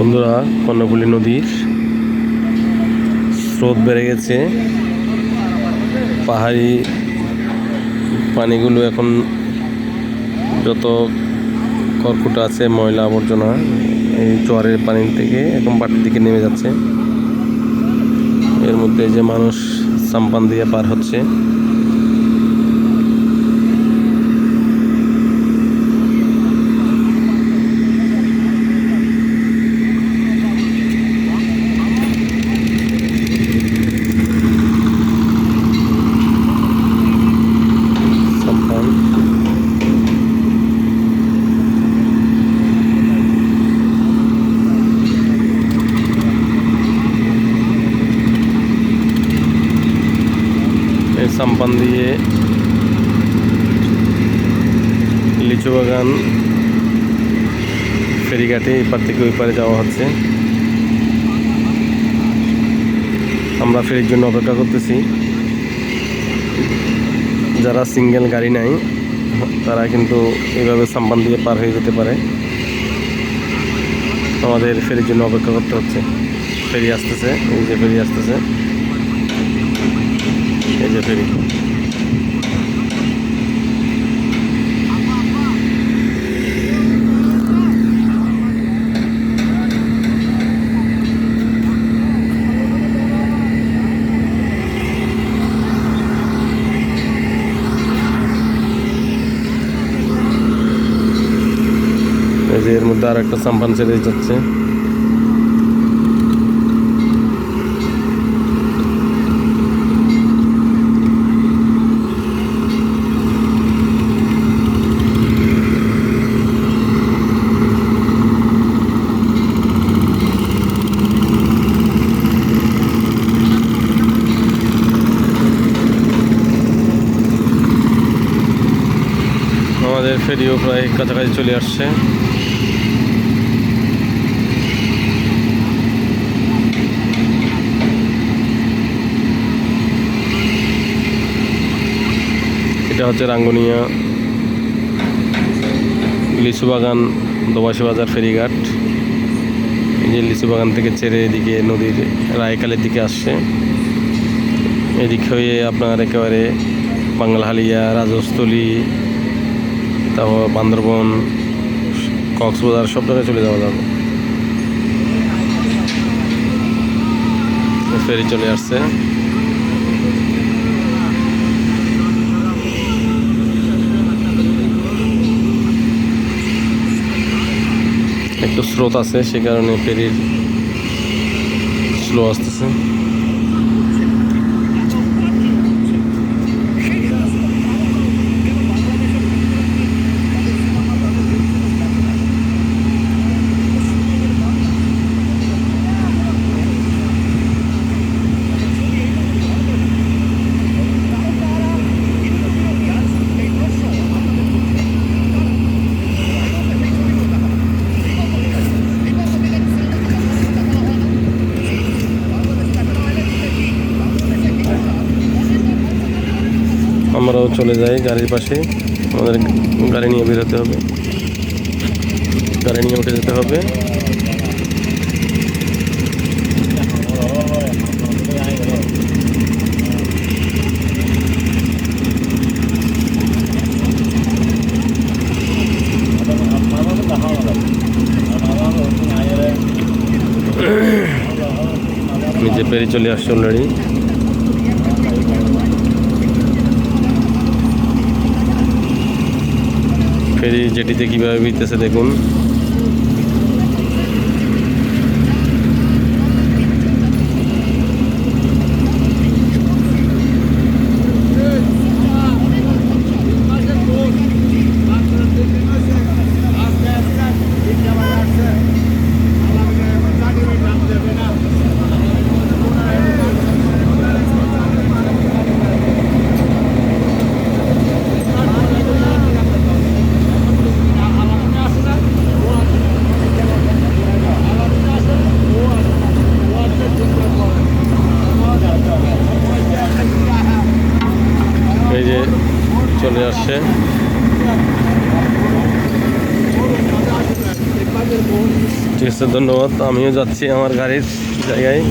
বন্ধুরা, কর্ণফুলী নদীর স্রোত বেড়ে গেছে। পাহাড়ি পানিগুলো এখন যত খড়কুটো আছে, ময়লা আবর্জনা এই চরের পানি থেকে এখন বাটির দিকে নেমে যাচ্ছে। এর মধ্যে যে মানুষ সাম্পান দিয়ে পার হচ্ছে। সাম্পান দিয়ে লিচু বাগান ফেরিঘাটে এপার থেকে ওই পারে যাওয়া হচ্ছে। আমরা ফেরির জন্য অপেক্ষা করতেছি। যারা সিঙ্গেল গাড়ি নাই তারা কিন্তু এইভাবে সাম্পান দিয়ে পার হয়ে যেতে পারে। আমাদের ফেরির জন্য অপেক্ষা করতে হচ্ছে। ফেরি আসতেছে, এই যে ফেরি আসতেছে, এই যে ফেরি। এই যে এর মধ্যে আর একটা সাম্পান ছেড়ে যাচ্ছে। আমাদের ফেরিও প্রায় কাছাকাছি চলে আসছে। এটা হচ্ছে রাঙ্গুনিয়া লিচু বাগান দোবাসী বাজার ফেরিঘাট। এই যে লিচু বাগান থেকে ছেড়ে এদিকে নদীর রায়কালের দিকে আসছে। এদিক হয়ে আপনার একেবারে বাংলাহালিয়া, রাজস্থলী, তারপর বান্দরবন, কক্সবাজার সব জায়গায় চলে যাওয়া যাবে। ফেরি চলে আসছে। একটু স্রোত আছে, সে কারণে ফেরির স্লো আসতেছে। আমরাও চলে যাই গাড়ির পাশে। আমাদের গাড়ি নিয়ে বেরোতে হবে, গাড়ি নিয়ে উঠে যেতে হবে। নিচে ফেরি চলে আসছে অলরেডি। ফেরি জেটিতে কীভাবে ভিড়তেছে দেখুন। চলে আসছে। ঠিক আছে, ধন্যবাদ। আমিও যাচ্ছি আমার গাড়ির জায়গায়।